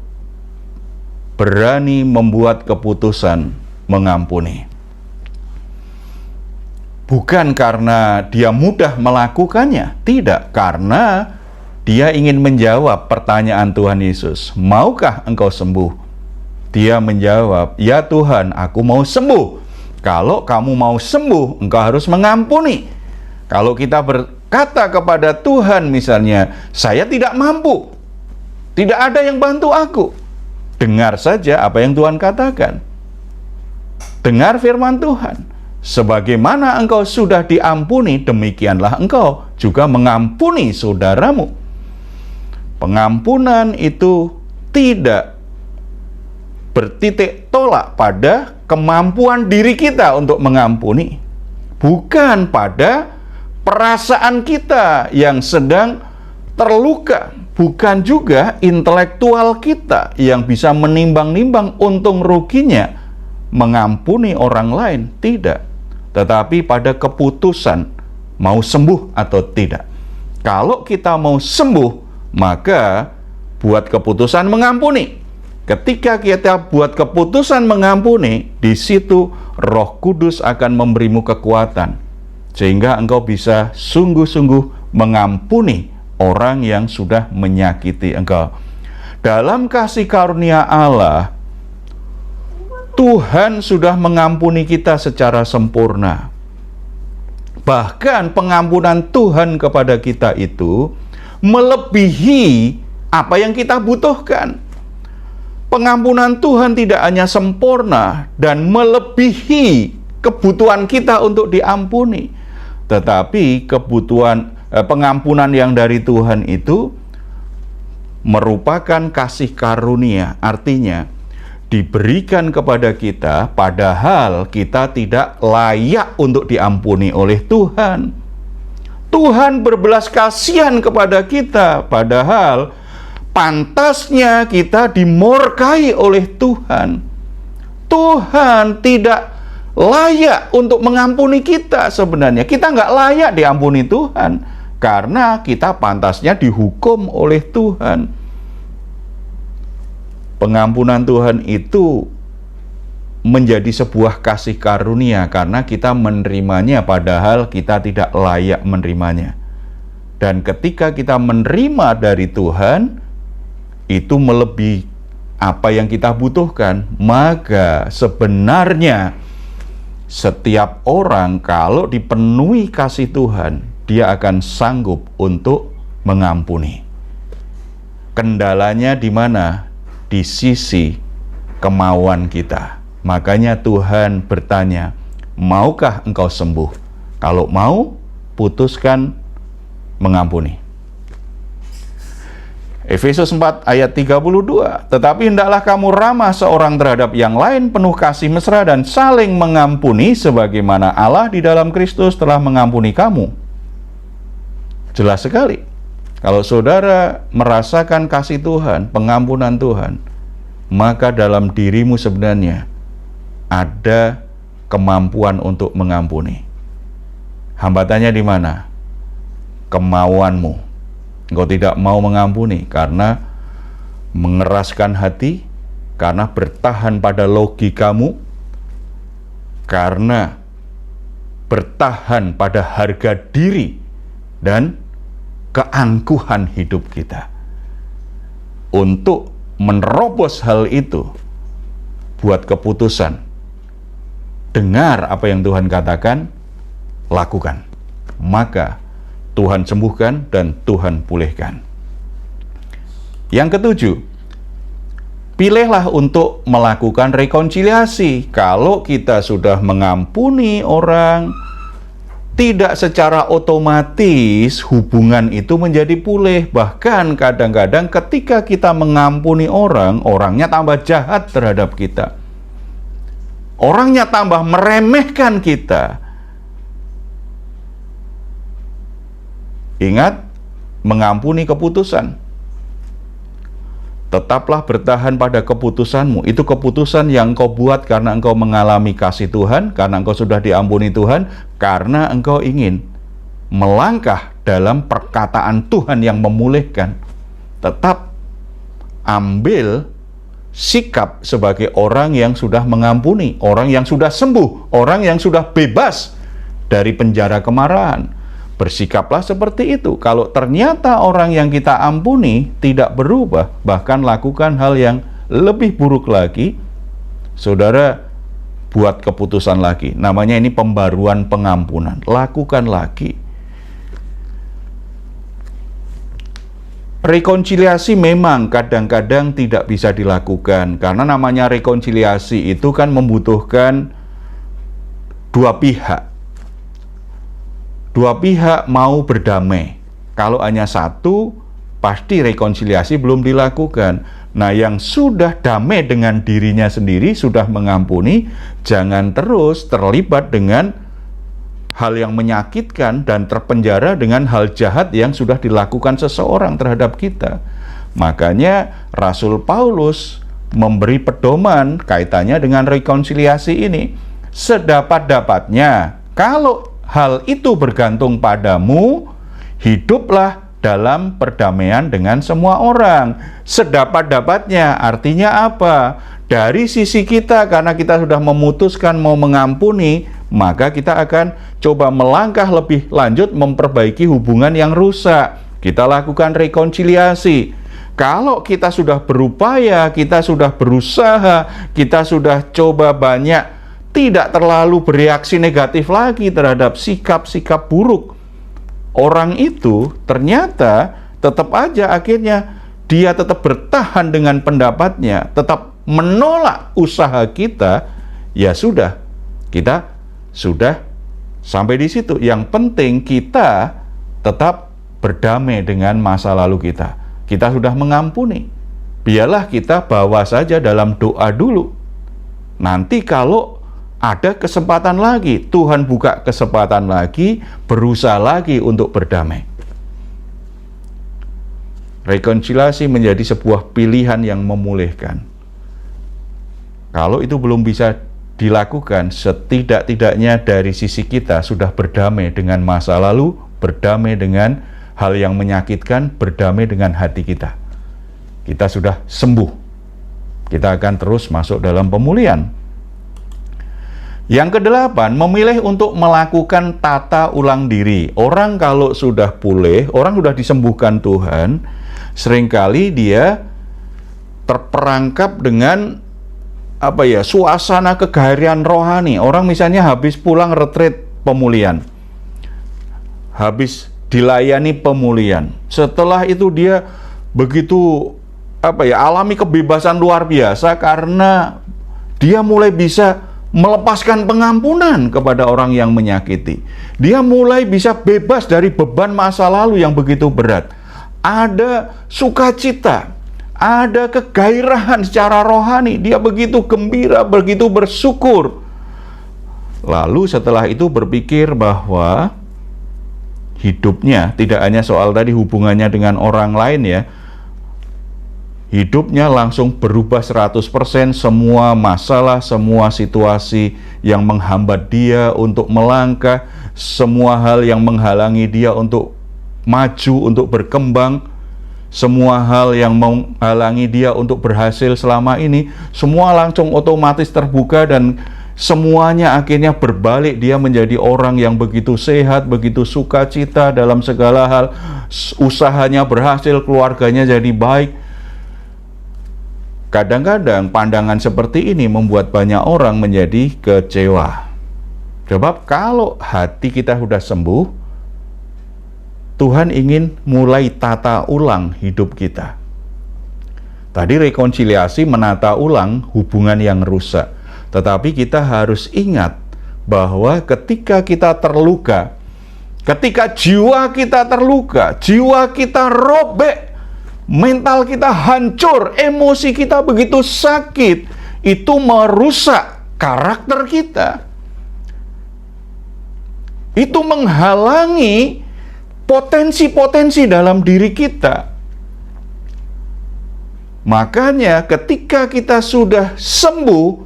berani membuat keputusan mengampuni. Bukan karena dia mudah melakukannya, tidak, karena dia ingin menjawab pertanyaan Tuhan Yesus, maukah engkau sembuh? Dia menjawab, ya Tuhan, aku mau sembuh. Kalau kamu mau sembuh, engkau harus mengampuni. Kalau kita berkata kepada Tuhan misalnya, saya tidak mampu, tidak ada yang bantu aku, dengar saja apa yang Tuhan katakan. Dengar firman Tuhan. Sebagaimana engkau sudah diampuni, demikianlah engkau juga mengampuni saudaramu. Pengampunan itu tidak bertitik tolak pada kemampuan diri kita untuk mengampuni, bukan pada perasaan kita yang sedang terluka, bukan juga intelektual kita yang bisa menimbang-nimbang untung ruginya mengampuni orang lain, tidak. Tetapi pada keputusan mau sembuh atau tidak. Kalau kita mau sembuh, maka buat keputusan mengampuni. Ketika kita buat keputusan mengampuni, di situ Roh Kudus akan memberimu kekuatan. sehingga engkau bisa sungguh-sungguh mengampuni orang yang sudah menyakiti engkau. Dalam kasih karunia Allah, Tuhan sudah mengampuni kita secara sempurna. Bahkan pengampunan Tuhan kepada kita itu melebihi apa yang kita butuhkan. Pengampunan Tuhan tidak hanya sempurna dan melebihi kebutuhan kita untuk diampuni, tetapi pengampunan yang dari Tuhan itu merupakan kasih karunia, artinya diberikan kepada kita padahal kita tidak layak untuk diampuni oleh Tuhan. Tuhan berbelas kasihan kepada kita padahal pantasnya kita dimurkai oleh Tuhan. Tuhan tidak layak untuk mengampuni kita sebenarnya. Kita nggak layak diampuni Tuhan karena kita pantasnya dihukum oleh Tuhan. Pengampunan Tuhan itu menjadi sebuah kasih karunia karena kita menerimanya padahal kita tidak layak menerimanya. Dan ketika kita menerima dari Tuhan, itu melebihi apa yang kita butuhkan. Maka sebenarnya setiap orang kalau dipenuhi kasih Tuhan, dia akan sanggup untuk mengampuni. Kendalanya di mana? Di sisi kemauan kita. Makanya Tuhan bertanya, maukah engkau sembuh? Kalau mau, putuskan mengampuni. Efesus 4 ayat 32, tetapi hendaklah kamu ramah seorang terhadap yang lain, penuh kasih mesra dan saling mengampuni, sebagaimana Allah di dalam Kristus telah mengampuni kamu. Jelas sekali. Kalau saudara merasakan kasih Tuhan, pengampunan Tuhan, maka dalam dirimu sebenarnya ada kemampuan untuk mengampuni. Hambatannya di mana? Kemauanmu. Engkau tidak mau mengampuni karena mengeraskan hati, karena bertahan pada logikamu, karena bertahan pada harga diri dan keangkuhan hidup kita. Untuk menerobos hal itu, buat keputusan, dengar apa yang Tuhan katakan, lakukan. Maka Tuhan sembuhkan dan Tuhan pulihkan. Yang ketujuh, pilihlah untuk melakukan rekonsiliasi. Kalau kita sudah mengampuni orang, tidak secara otomatis hubungan itu menjadi pulih. Bahkan kadang-kadang ketika kita mengampuni orang, orangnya tambah jahat terhadap kita. Orangnya tambah meremehkan kita. Ingat, mengampuni keputusan. Tetaplah bertahan pada keputusanmu. Itu keputusan yang engkau buat karena engkau mengalami kasih Tuhan, karena engkau sudah diampuni Tuhan, karena engkau ingin melangkah dalam perkataan Tuhan yang memulihkan. Tetap ambil sikap sebagai orang yang sudah mengampuni, orang yang sudah sembuh, orang yang sudah bebas dari penjara kemarahan. Bersikaplah seperti itu. Kalau ternyata orang yang kita ampuni tidak berubah, bahkan lakukan hal yang lebih buruk lagi, saudara buat keputusan lagi. Namanya ini pembaruan pengampunan. Lakukan lagi. Rekonsiliasi memang kadang-kadang tidak bisa dilakukan, karena namanya rekonsiliasi itu kan membutuhkan dua pihak. Dua pihak mau berdamai. Kalau hanya satu, pasti rekonsiliasi belum dilakukan. Nah, yang sudah damai dengan dirinya sendiri, sudah mengampuni, jangan terus terlibat dengan hal yang menyakitkan dan terpenjara dengan hal jahat yang sudah dilakukan seseorang terhadap kita. Makanya Rasul Paulus memberi pedoman kaitannya dengan rekonsiliasi ini. Sedapat-dapatnya, kalau hal itu bergantung padamu, hiduplah dalam perdamaian dengan semua orang. Sedapat-dapatnya artinya apa? Dari sisi kita, karena kita sudah memutuskan mau mengampuni, maka kita akan coba melangkah lebih lanjut memperbaiki hubungan yang rusak. Kita lakukan rekonsiliasi. Kalau kita sudah berupaya, kita sudah berusaha, kita sudah coba banyak, tidak terlalu bereaksi negatif lagi terhadap sikap-sikap buruk orang itu, ternyata tetap aja akhirnya dia tetap bertahan dengan pendapatnya, tetap menolak usaha kita, ya sudah, kita sudah sampai di situ. Yang penting kita tetap berdamai dengan masa lalu kita. Kita sudah mengampuni. Biarlah kita bawa saja dalam doa dulu. Nanti kalau ada kesempatan lagi, Tuhan buka kesempatan lagi, berusaha lagi untuk berdamai. Rekonsiliasi menjadi sebuah pilihan yang memulihkan. Kalau itu belum bisa dilakukan, setidak-tidaknya dari sisi kita sudah berdamai dengan masa lalu, berdamai dengan hal yang menyakitkan, berdamai dengan hati kita. Kita sudah sembuh. Kita akan terus masuk dalam pemulihan. Yang kedelapan, memilih untuk melakukan tata ulang diri. Orang kalau sudah pulih, orang sudah disembuhkan Tuhan, seringkali dia terperangkap dengan suasana kegaharian rohani. Orang misalnya habis pulang retreat pemulihan, habis dilayani pemulihan, setelah itu dia begitu alami kebebasan luar biasa karena dia mulai bisa melepaskan pengampunan kepada orang yang menyakiti. Dia mulai bisa bebas dari beban masa lalu yang begitu berat. Ada sukacita, ada kegairahan secara rohani. Dia begitu gembira, begitu bersyukur. Lalu setelah itu berpikir bahwa hidupnya tidak hanya soal tadi hubungannya dengan orang lain ya, hidupnya langsung berubah 100%. Semua masalah, semua situasi yang menghambat dia untuk melangkah, semua hal yang menghalangi dia untuk maju, untuk berkembang, semua hal yang menghalangi dia untuk berhasil selama ini, semua langsung otomatis terbuka dan semuanya akhirnya berbalik. Dia menjadi orang yang begitu sehat, begitu sukacita dalam segala hal, usahanya berhasil, keluarganya jadi baik. Kadang-kadang pandangan seperti ini membuat banyak orang menjadi kecewa. Sebab kalau hati kita sudah sembuh, Tuhan ingin mulai tata ulang hidup kita. Tadi rekonsiliasi menata ulang hubungan yang rusak. Tetapi kita harus ingat bahwa ketika kita terluka, ketika jiwa kita terluka, jiwa kita robek, mental kita hancur, emosi kita begitu sakit, itu merusak karakter kita. Itu menghalangi potensi-potensi dalam diri kita. Makanya ketika kita sudah sembuh,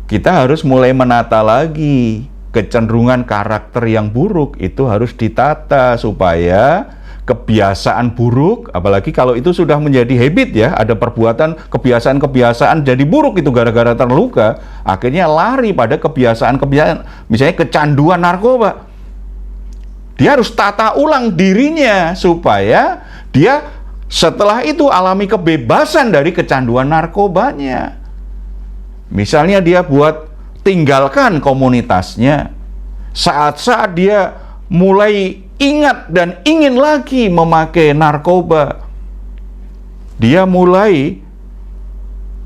kita harus mulai menata lagi kecenderungan karakter yang buruk. Itu harus ditata supaya kebiasaan buruk, apalagi kalau itu sudah menjadi habit ya, ada perbuatan, kebiasaan-kebiasaan jadi buruk itu gara-gara terluka, akhirnya lari pada kebiasaan-kebiasaan, misalnya kecanduan narkoba. Dia harus tata ulang dirinya supaya dia setelah itu alami kebebasan dari kecanduan narkobanya. Misalnya dia buat tinggalkan komunitasnya. Saat-saat dia mulai ingat dan ingin lagi memakai narkoba, dia mulai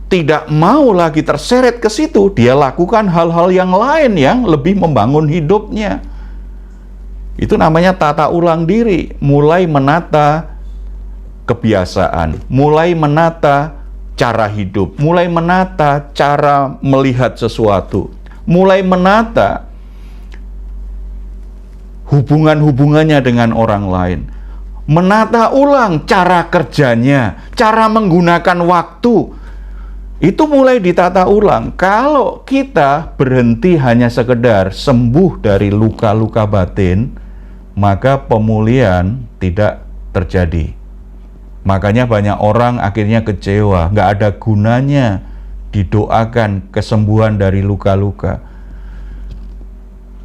tidak mau lagi terseret ke situ, dia lakukan hal-hal yang lain yang lebih membangun hidupnya. Itu namanya tata ulang diri, mulai menata kebiasaan, mulai menata cara hidup, mulai menata cara melihat sesuatu, mulai menata hubungan-hubungannya dengan orang lain, menata ulang cara kerjanya, cara menggunakan waktu. Itu mulai ditata ulang. Kalau kita berhenti hanya sekedar sembuh dari luka-luka batin, maka pemulihan tidak terjadi. Makanya banyak orang akhirnya kecewa, nggak ada gunanya didoakan kesembuhan dari luka-luka.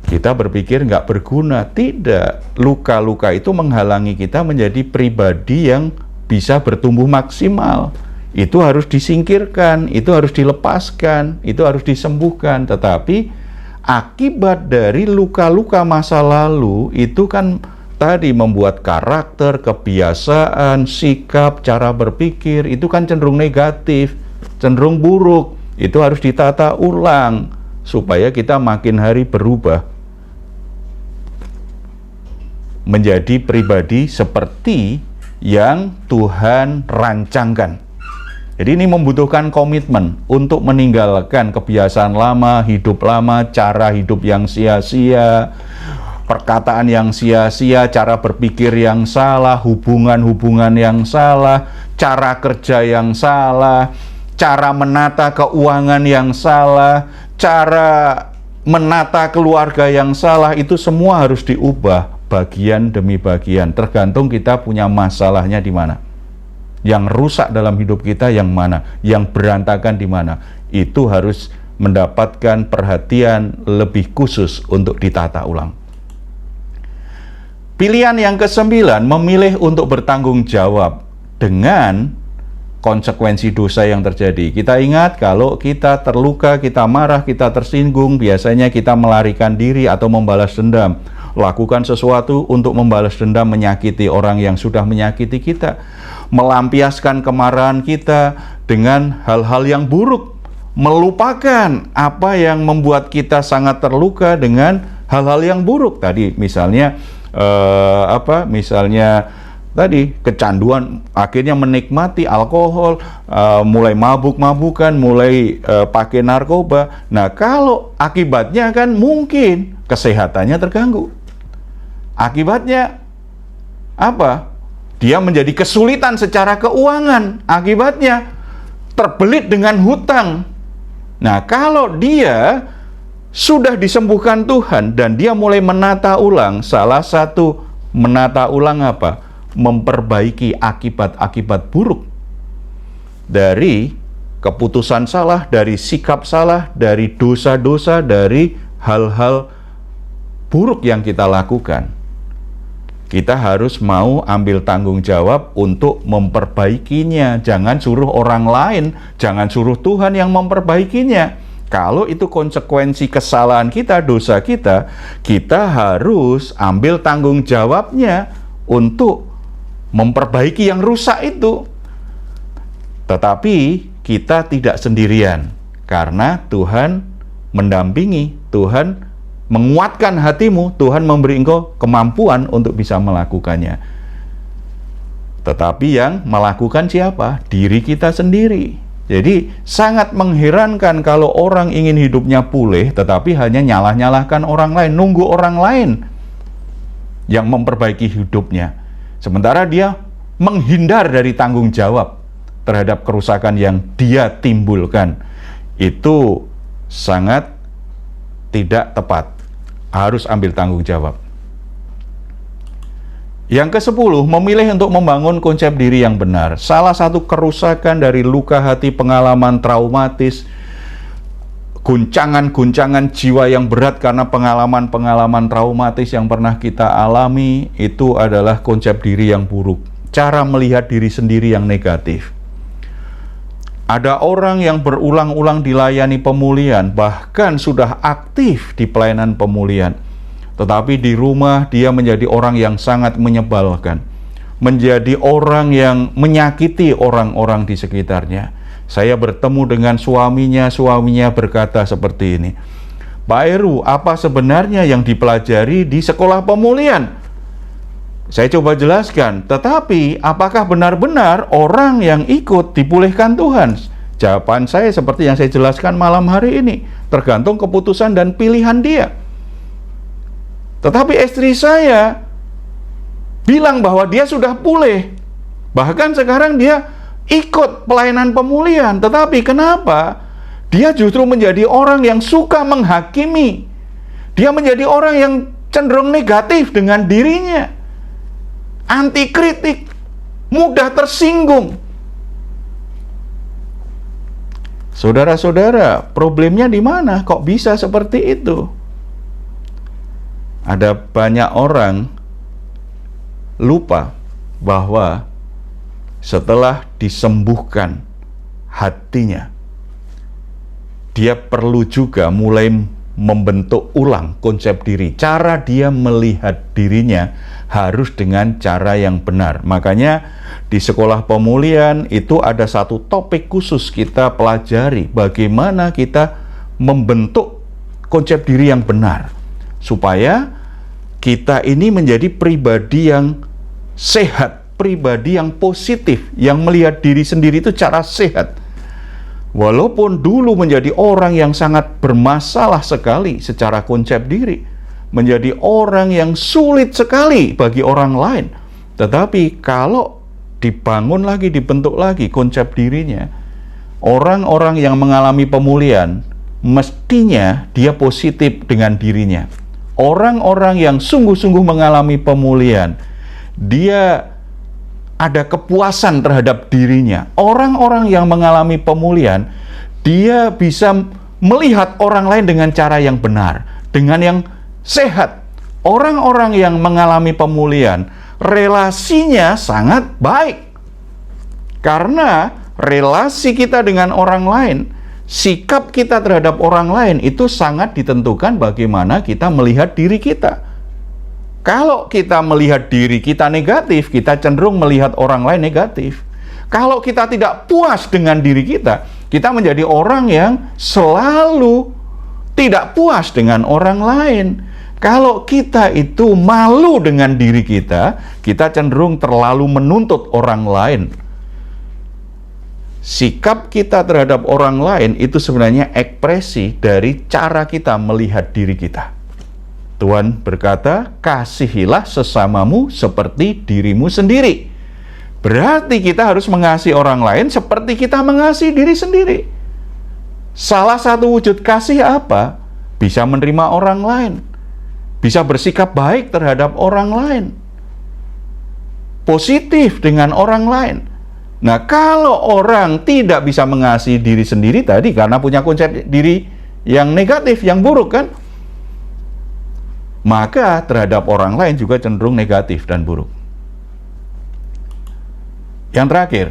kita berpikir nggak berguna. Tidak. Luka-luka itu menghalangi kita menjadi pribadi yang bisa bertumbuh maksimal. Itu harus disingkirkan, itu harus dilepaskan, itu harus disembuhkan. Tetapi akibat dari luka-luka masa lalu itu kan tadi membuat karakter, kebiasaan, sikap, cara berpikir itu kan cenderung negatif, cenderung buruk. Itu harus ditata ulang supaya kita makin hari berubah menjadi pribadi seperti yang Tuhan rancangkan. Jadi ini membutuhkan komitmen untuk meninggalkan kebiasaan lama, hidup lama, cara hidup yang sia-sia, perkataan yang sia-sia, cara berpikir yang salah, hubungan-hubungan yang salah, cara kerja yang salah, cara menata keuangan yang salah, cara menata keluarga yang salah. Itu semua harus diubah bagian demi bagian, tergantung kita punya masalahnya di mana. Yang rusak dalam hidup kita yang mana, yang berantakan di mana. Itu harus mendapatkan perhatian lebih khusus untuk ditata ulang. Pilihan yang ke-9, memilih untuk bertanggung jawab dengan konsekuensi dosa yang terjadi. Kita ingat kalau kita terluka, kita marah, kita tersinggung, biasanya kita melarikan diri atau membalas dendam. Lakukan sesuatu untuk membalas dendam, menyakiti orang yang sudah menyakiti kita. Melampiaskan kemarahan kita dengan hal-hal yang buruk. Melupakan apa yang membuat kita sangat terluka dengan hal-hal yang buruk. Tadi misalnya misalnya tadi kecanduan, akhirnya menikmati alkohol, mulai mabuk-mabukan, mulai pakai narkoba. Nah, kalau akibatnya kan mungkin kesehatannya terganggu. Akibatnya apa? Dia menjadi kesulitan secara keuangan. Akibatnya terbelit dengan hutang. Nah, kalau dia sudah disembuhkan Tuhan dan dia mulai menata ulang, salah satu menata ulang apa? Memperbaiki akibat-akibat buruk dari keputusan salah, dari sikap salah, dari dosa-dosa, dari hal-hal buruk yang kita lakukan. Kita harus mau ambil tanggung jawab untuk memperbaikinya. Jangan suruh orang lain, jangan suruh Tuhan yang memperbaikinya. Kalau itu konsekuensi kesalahan kita, dosa kita, kita harus ambil tanggung jawabnya untuk memperbaiki yang rusak itu. Tetapi kita tidak sendirian, karena Tuhan mendampingi, Tuhan menguatkan hatimu, Tuhan memberi engkau kemampuan untuk bisa melakukannya. Tetapi yang melakukan siapa? Diri kita sendiri. Jadi sangat mengherankan kalau orang ingin hidupnya pulih, tetapi hanya nyalah-nyalahkan orang lain, nunggu orang lain yang memperbaiki hidupnya. Sementara dia menghindar dari tanggung jawab terhadap kerusakan yang dia timbulkan. Itu sangat tidak tepat. Harus ambil tanggung jawab. Yang ke-10, memilih untuk membangun konsep diri yang benar. Salah satu kerusakan dari luka hati, pengalaman traumatis, guncangan-guncangan jiwa yang berat karena pengalaman-pengalaman traumatis yang pernah kita alami, itu adalah konsep diri yang buruk. Cara melihat diri sendiri yang negatif. Ada orang yang berulang-ulang dilayani pemulihan, bahkan sudah aktif di pelayanan pemulihan. Tetapi di rumah dia menjadi orang yang sangat menyebalkan. Menjadi orang yang menyakiti orang-orang di sekitarnya. Saya bertemu dengan suaminya berkata seperti ini. Pak Heru, apa sebenarnya yang dipelajari di sekolah pemulihan? Saya coba jelaskan, tetapi apakah benar-benar orang yang ikut dipulihkan Tuhan? Jawaban saya seperti yang saya jelaskan malam hari ini, tergantung keputusan dan pilihan dia. Tetapi istri saya bilang bahwa dia sudah pulih. Bahkan sekarang dia ikut pelayanan pemulihan. Tetapi kenapa? Dia justru menjadi orang yang suka menghakimi. Dia menjadi orang yang cenderung negatif dengan dirinya. Anti kritik, mudah tersinggung. Saudara-saudara, problemnya di mana? Kok bisa seperti itu? Ada banyak orang lupa bahwa setelah disembuhkan hatinya, dia perlu juga mulai membentuk ulang konsep diri. Cara dia melihat dirinya harus dengan cara yang benar. Makanya di sekolah pemulihan itu ada satu topik khusus kita pelajari, bagaimana kita membentuk konsep diri yang benar, supaya kita ini menjadi pribadi yang sehat, pribadi yang positif, yang melihat diri sendiri itu cara sehat. Walaupun dulu menjadi orang yang sangat bermasalah sekali secara konsep diri, menjadi orang yang sulit sekali bagi orang lain, tetapi kalau dibangun lagi, dibentuk lagi konsep dirinya, orang-orang yang mengalami pemulihan mestinya dia positif dengan dirinya. Orang-orang yang sungguh-sungguh mengalami pemulihan, dia ada kepuasan terhadap dirinya. Orang-orang yang mengalami pemulihan, dia bisa melihat orang lain dengan cara yang benar, dengan yang sehat. Orang-orang yang mengalami pemulihan, relasinya sangat baik. Karena relasi kita dengan orang lain, sikap kita terhadap orang lain itu sangat ditentukan bagaimana kita melihat diri kita. Kalau kita melihat diri kita negatif, kita cenderung melihat orang lain negatif. Kalau kita tidak puas dengan diri kita, kita menjadi orang yang selalu tidak puas dengan orang lain. Kalau kita itu malu dengan diri kita, kita cenderung terlalu menuntut orang lain. Sikap kita terhadap orang lain itu sebenarnya ekspresi dari cara kita melihat diri kita. Tuhan berkata, kasihilah sesamamu seperti dirimu sendiri. Berarti kita harus mengasihi orang lain seperti kita mengasihi diri sendiri. Salah satu wujud kasih apa? Bisa menerima orang lain, bisa bersikap baik terhadap orang lain, positif dengan orang lain. Nah, kalau orang tidak bisa mengasihi diri sendiri tadi karena punya konsep diri yang negatif, yang buruk kan, maka terhadap orang lain juga cenderung negatif dan buruk. Yang terakhir,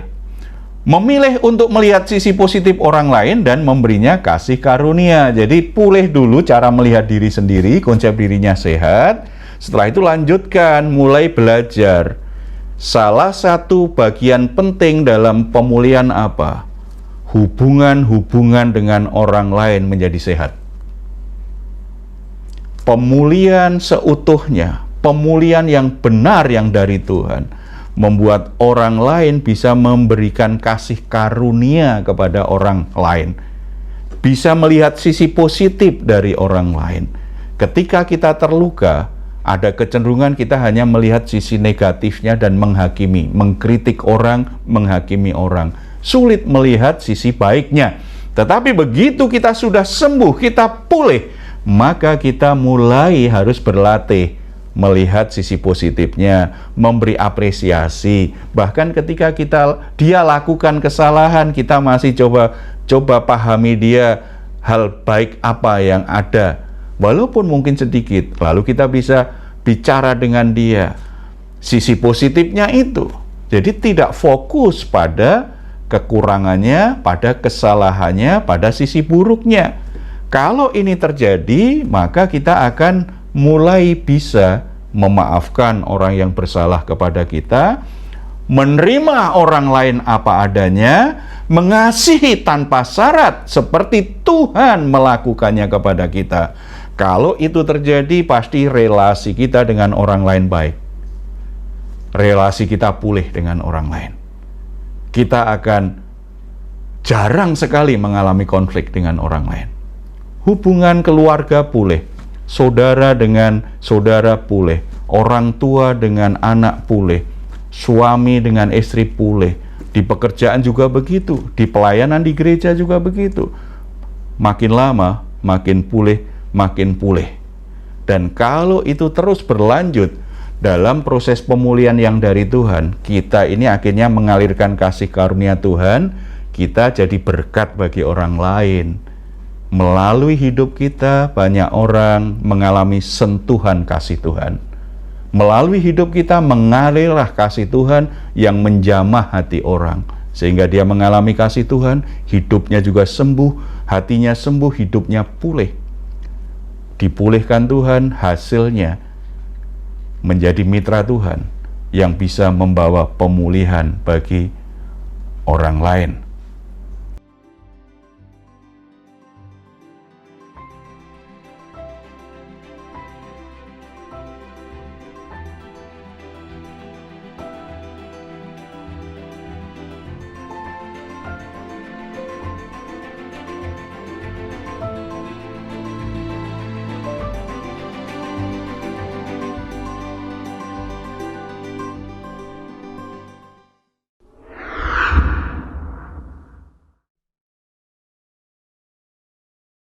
memilih untuk melihat sisi positif orang lain dan memberinya kasih karunia. Jadi pulih dulu cara melihat diri sendiri, konsep dirinya sehat. Setelah itu lanjutkan, mulai belajar. Salah satu bagian penting dalam pemulihan apa? Hubungan-hubungan dengan orang lain menjadi sehat. Pemulihan seutuhnya, pemulihan yang benar yang dari Tuhan, membuat orang lain bisa memberikan kasih karunia kepada orang lain, bisa melihat sisi positif dari orang lain. Ketika kita terluka, ada kecenderungan kita hanya melihat sisi negatifnya dan menghakimi, mengkritik orang, menghakimi orang. Sulit melihat sisi baiknya. Tetapi begitu kita sudah sembuh, kita pulih, maka kita mulai harus berlatih melihat sisi positifnya, memberi apresiasi. Bahkan ketika dia lakukan kesalahan, kita masih coba pahami dia hal baik apa yang ada, walaupun mungkin sedikit. Lalu kita bisa bicara dengan dia sisi positifnya itu. Jadi tidak fokus pada kekurangannya, pada kesalahannya, pada sisi buruknya. Kalau ini terjadi, maka kita akan mulai bisa memaafkan orang yang bersalah kepada kita, menerima orang lain apa adanya, mengasihi tanpa syarat seperti Tuhan melakukannya kepada kita. Kalau itu terjadi, pasti relasi kita dengan orang lain baik. Relasi kita pulih dengan orang lain. Kita akan jarang sekali mengalami konflik dengan orang lain. Hubungan keluarga pulih, saudara dengan saudara pulih, orang tua dengan anak pulih, suami dengan istri pulih, di pekerjaan juga begitu, di pelayanan di gereja juga begitu. Makin lama, makin pulih, makin pulih. Dan kalau itu terus berlanjut dalam proses pemulihan yang dari Tuhan, kita ini akhirnya mengalirkan kasih karunia Tuhan, kita jadi berkat bagi orang lain. melalui hidup kita banyak orang mengalami sentuhan kasih Tuhan. Melalui hidup kita mengalirlah kasih Tuhan yang menjamah hati orang, sehingga dia mengalami kasih Tuhan, hidupnya juga sembuh, hatinya sembuh, hidupnya pulih. Dipulihkan Tuhan, hasilnya menjadi mitra Tuhan yang bisa membawa pemulihan bagi orang lain.